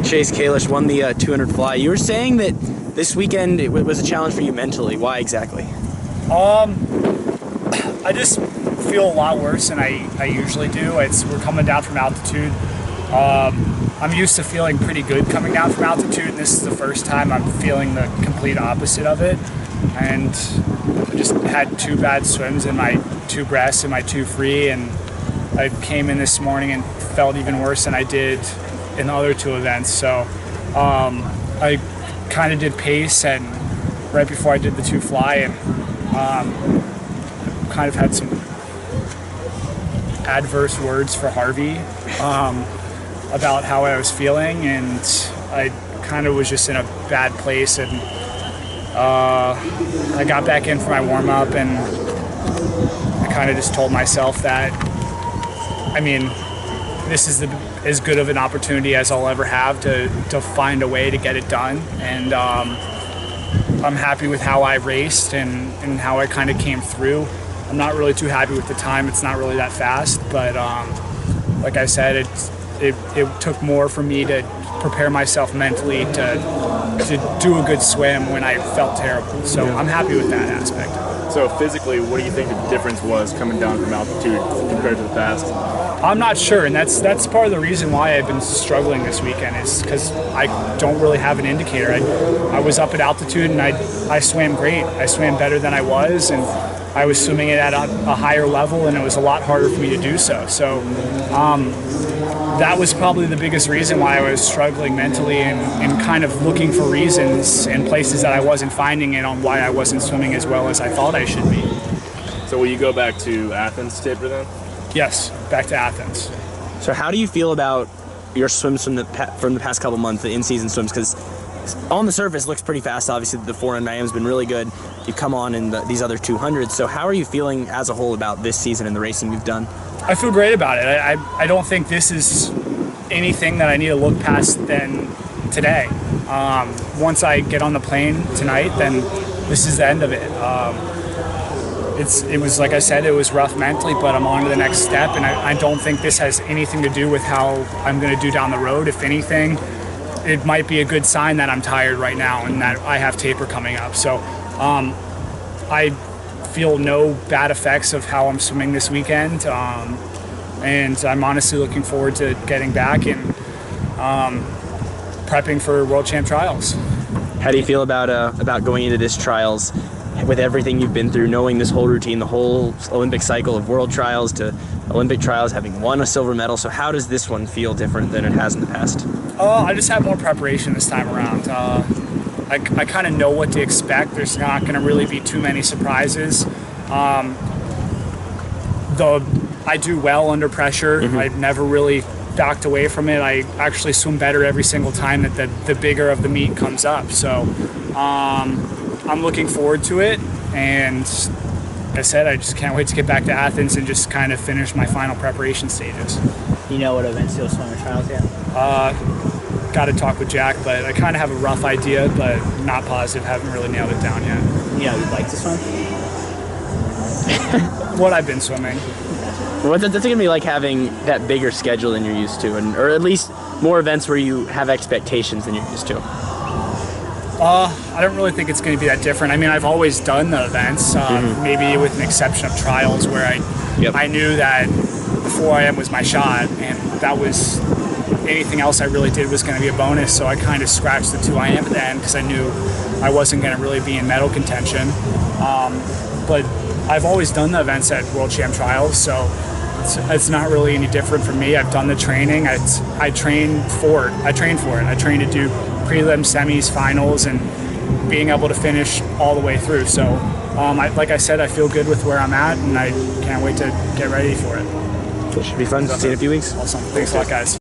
Chase Kalisz won the 200 fly. You were saying that this weekend it was a challenge for you mentally. Why exactly? I just feel a lot worse than I usually do. We're coming down from altitude. I'm used to feeling pretty good coming down from altitude, and this is the first time I'm feeling the complete opposite of it. And I just had 2 bad swims in my 2 breasts and my 2 free, and I came in this morning and felt even worse than I did in the other 2 events. So I kind of did pace, and right before I did the 2 fly, and kind of had some adverse words for Harvey about how I was feeling, and I kind of was just in a bad place, and I got back in for my warm-up, and I kind of just told myself that, I mean, this is as good of an opportunity as I'll ever have to find a way to get it done, and I'm happy with how I raced and how I kind of came through. I'm not really too happy with the time. It's not really that fast, but like I said, it took more for me to prepare myself mentally to do a good swim when I felt terrible. So I'm happy with that aspect. So physically, what do you think the difference was coming down from altitude compared to the past? I'm not sure, and that's part of the reason why I've been struggling this weekend, is because I don't really have an indicator. I was up at altitude, and I swam great. I swam better than I was, and I was swimming it at a higher level, and it was a lot harder for me to do so. So that was probably the biggest reason why I was struggling mentally and kind of looking for reasons and places that I wasn't finding it on why I wasn't swimming as well as I thought I should be. So will you go back to Athens to taper then? Yes, back to Athens. So how do you feel about your swims from the past couple months, the in-season swims? Because on the surface, it looks pretty fast. Obviously, the 400 IM has been really good. You come on in these other 200s. So how are you feeling as a whole about this season and the racing you've done? I feel great about it. I don't think this is anything that I need to look past than today. Once I get on the plane tonight, then this is the end of it. It was, like I said, it was rough mentally, but I'm on to the next step, and I don't think this has anything to do with how I'm going to do down the road. If anything, it might be a good sign that I'm tired right now and that I have taper coming up. So I feel no bad effects of how I'm swimming this weekend, and I'm honestly looking forward to getting back and prepping for World Champ Trials. How do you feel about going into this trials with everything you've been through, knowing this whole routine, the whole Olympic cycle of World Trials to Olympic Trials, having won a silver medal? So how does this one feel different than it has in the past? I just have more preparation this time around. I kind of know what to expect. There's not going to really be too many surprises. I do well under pressure. I've never really backed away from it. I actually swim better every single time that the bigger of the meet comes up. So I'm looking forward to it, and like I said, I just can't wait to get back to Athens and just kind of finish my final preparation stages. You know what events you'll swim in trials yet? Got to talk with Jack, but I kind of have a rough idea, but not positive. Haven't really nailed it down yet. You know you'd like to swim? What I've been swimming. What's it going to be like having that bigger schedule than you're used to, or at least more events where you have expectations than you're used to? I don't really think it's going to be that different. I mean, I've always done the events, maybe with an exception of trials, where I knew that the 4 IM was my shot, and that was anything else I really did was going to be a bonus. So I kind of scratched the 2 IM at the end because I knew I wasn't going to really be in medal contention. But I've always done the events at World Champ Trials, so it's not really any different for me. I've done the training. I train for it. I train to do prelim, semis, finals, and being able to finish all the way through. So, like I said, I feel good with where I'm at, and I can't wait to get ready for it. It should be fun. See you in a few weeks. Awesome. Thanks a lot, guys.